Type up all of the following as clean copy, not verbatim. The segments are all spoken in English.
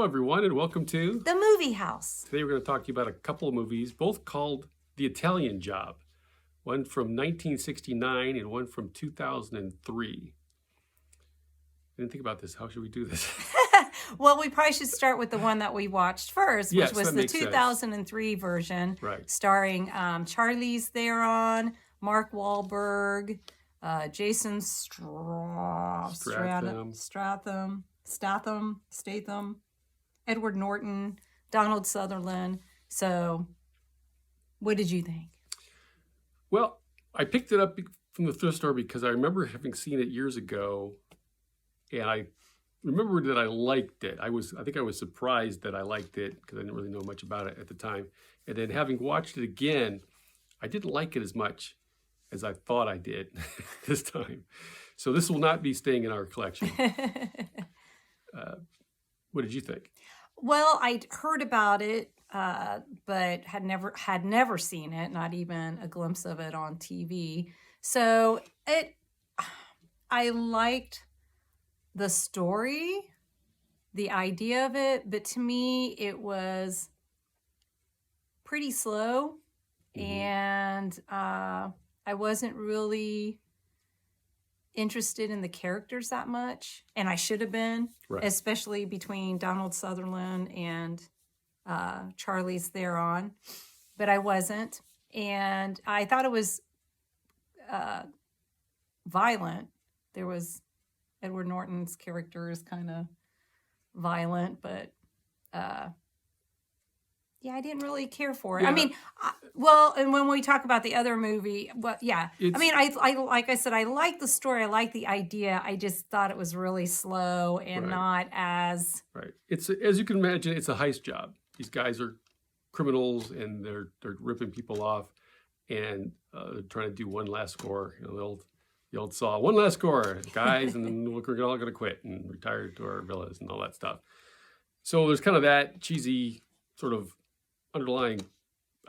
Hello, everyone, and welcome to The Movie House. Today we're going to talk to you about a couple of movies, both called The Italian Job. One from 1969 and one from 2003. I didn't think about this. How should we do this? Well, we probably should start with the one that we watched first, Yes, which was that the makes sense. 2003 version, Right. starring Charlize Theron, Mark Wahlberg, Jason Statham, Edward Norton, Donald Sutherland. So, what did you think? Well, I picked it up from the thrift store because I remember having seen it years ago, and I remember that I liked it. I think I was surprised that I liked it because I didn't really know much about it at the time. And then having watched it again, I didn't like it as much as I thought I did this time. So this will not be staying in our collection. What did you think? Well, I'd heard about it, but had never seen it, not even a glimpse of it on TV. So I liked the story, the idea of it, but to me it was pretty slow, and I wasn't really interested in the characters that much, and I should have been, Right. especially between Donald Sutherland and Charlize Theron, but I wasn't, and I thought it was violent. There was Edward Norton's character is kind of violent, but yeah, I didn't really care for it. Yeah. I mean, and when we talk about the other movie, well, yeah, I mean, I like I said, I like the story, I like the idea. I just thought it was really slow and Right. not as Right. It's, as you can imagine, it's a heist job. These guys are criminals and they're ripping people off, and they're trying to do one last score. You know, the old saw, one last score, guys, and then we're all going to quit and retire to our villas and all that stuff. So there's kind of that cheesy sort of underlying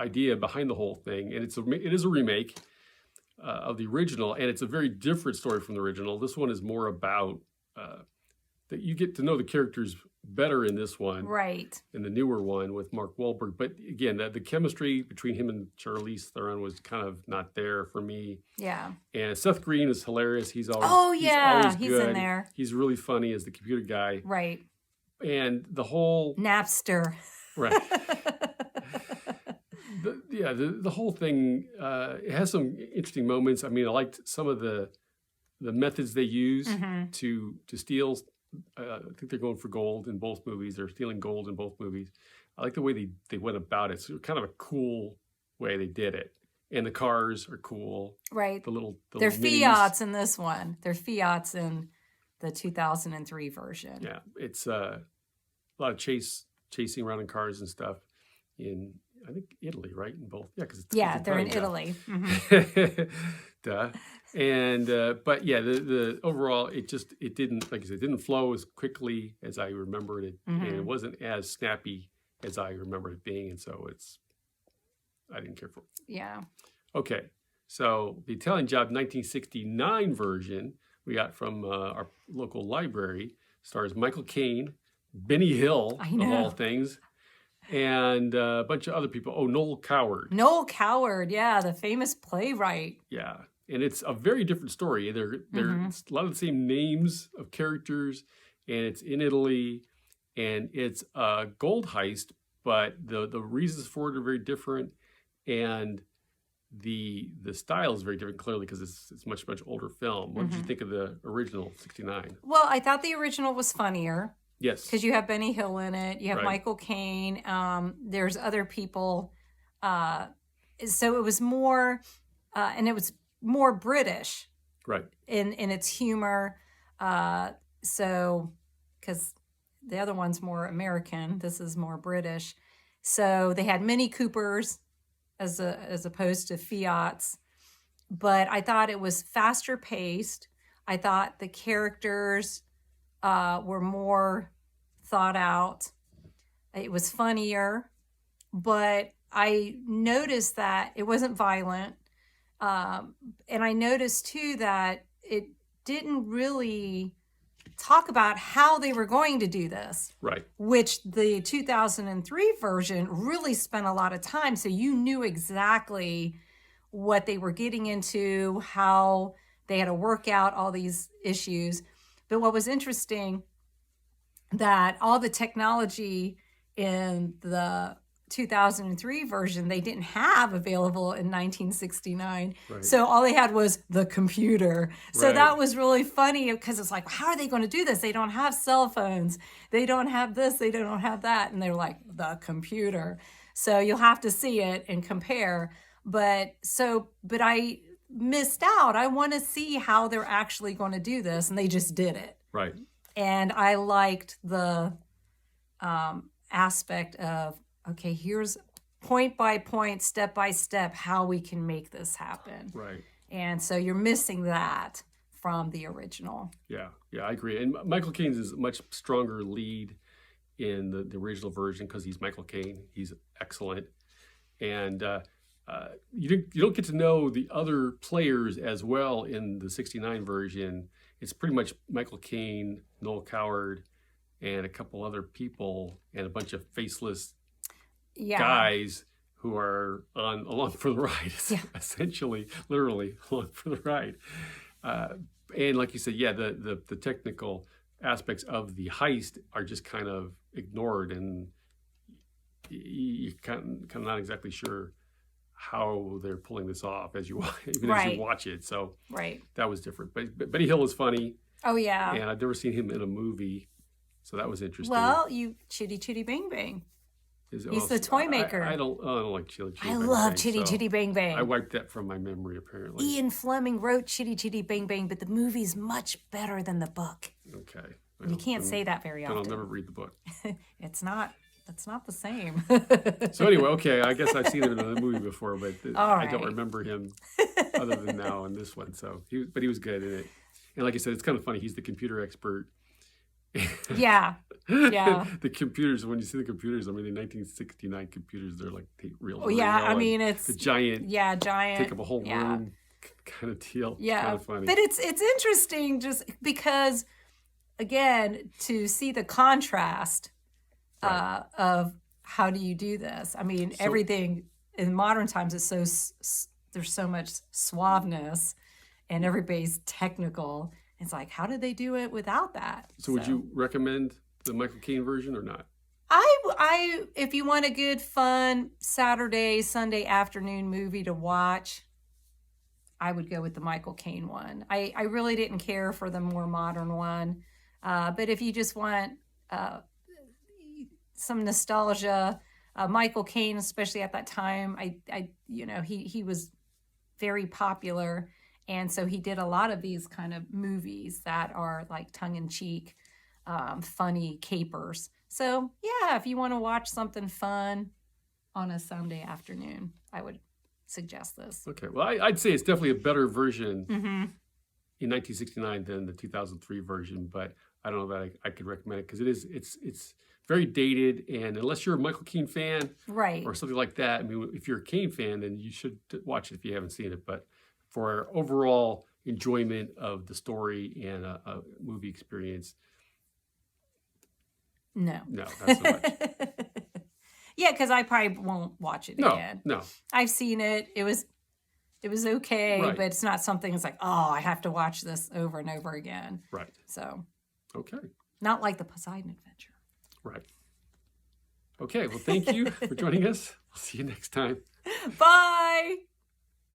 idea behind the whole thing, and it is a remake of the original, and it's a very different story from the original. This one is more about that you get to know the characters better in this one, right. in the newer one with Mark Wahlberg. But again, the chemistry between him and Charlize Theron was kind of not there for me. Yeah. And Seth Green is hilarious. He's always He's good. in there. He's really funny as the computer guy. Right. And the whole Napster. right. The whole thing it has some interesting moments. I mean, I liked some of the methods they use to steal. I think they're going for gold in both movies. They're stealing gold in both movies. I like the way they went about it. So kind of a cool way they did it. And the cars are cool. Right. They're Fiats in this one. They're Fiats in the 2003 version. Yeah, it's a lot of chasing around in cars and stuff in, I think, Italy, right? In both. Yeah, because they're in Italy. Duh. And but yeah, the overall it didn't, like I said, it didn't flow as quickly as I remembered it, and it wasn't as snappy as I remembered it being, and so I didn't care for it. Yeah. Okay, so the Italian Job 1969 version we got from our local library stars Michael Caine, Benny Hill of all things, and a bunch of other people. Oh, Noel Coward. Noel Coward, yeah, the famous playwright. Yeah. And it's a very different story. It's a lot of the same names of characters, and it's in Italy, and it's a gold heist, but the reasons for it are very different, and the style is very different, clearly, because it's much older film. What did you think of the original 69? Well, I thought the original was funnier. Yes. Because you have Benny Hill in it. You have Right. Michael Caine. There's other people. So it was more, and it was more British. Right. In its humor. So, because the other one's more American. This is more British. So they had Mini Coopers as opposed to Fiats. But I thought it was faster paced. I thought the characters were more thought out. It was funnier, but I noticed that it wasn't violent. And I noticed too that it didn't really talk about how they were going to do this, Right. which the 2003 version really spent a lot of time. So you knew exactly what they were getting into, how they had to work out all these issues. But what was interesting, that all the technology in the 2003 version they didn't have available in 1969. Right. So all they had was the computer. So Right. that was really funny, because it's like, how are they going to do this? They don't have cell phones. They don't have this. They don't have that. And they're like, the computer. So you'll have to see it and compare. But I missed out. I want to see how they're actually going to do this. And they just did it. Right. And I liked the aspect of, okay, here's point by point, step by step, how we can make this happen. Right. And so you're missing that from the original. Yeah, I agree. And Michael Caine is a much stronger lead in the original version because he's Michael Caine. He's excellent. And you don't get to know the other players as well in the 69 version. It's pretty much Michael Caine, Noel Coward, and a couple other people, and a bunch of faceless guys who are along for the ride, essentially, literally along for the ride. And like you said, the technical aspects of the heist are just kind of ignored, and you're kind of not exactly sure how they're pulling this off as you watch it. So that was different. But Benny Hill was funny. Oh yeah. And I've never seen him in a movie, so that was interesting. Well, you Chitty Chitty Bang Bang. He's the toy maker. I don't like Chitty Chitty. I Bang love Bang, Chitty Chitty Bang Bang. I wiped that from my memory, apparently. Ian Fleming wrote Chitty Chitty Bang Bang, but the movie's much better than the book. Okay. You can't say that very often. I'll never read the book. It's not the same. So anyway, okay, I guess I've seen him in a movie before, but I don't remember him other than now in this one. So he was good in it. And like I said, it's kind of funny. He's the computer expert. Yeah. The computers, when you see the computers, I mean, the 1969 computers, they're like real. Oh yeah, I mean, it's the giant. Yeah, giant. Take up a whole room kind of deal. Yeah, it's kind of funny. But it's interesting just because, again, to see the contrast of how do you do this. I mean, everything in modern times is there's so much suaveness, and everybody's technical. It's like, how did they do it without that? So would you recommend the Michael Caine version or not? I if you want a good, fun Saturday, Sunday afternoon movie to watch, I would go with the Michael Caine one. I really didn't care for the more modern one. But if you just want some nostalgia, Michael Caine, especially at that time, he was very popular. And so he did a lot of these kind of movies that are like tongue-in-cheek, funny capers. So, yeah, if you want to watch something fun on a Sunday afternoon, I would suggest this. Okay. Well, I'd say it's definitely a better version in 1969 than the 2003 version, but I don't know that I could recommend it because it's very dated, and unless you're a Michael Caine fan or something like that, I mean, if you're a Caine fan, then you should watch it if you haven't seen it, but for overall enjoyment of the story and a movie experience. No, not so much. Yeah, because I probably won't watch it again. No. I've seen it. It was okay, but it's not something that's like, oh, I have to watch this over and over again. Right. So. Okay. Not like the Poseidon Adventure. Right. Okay, well, thank you for joining us. I'll see you next time. Bye.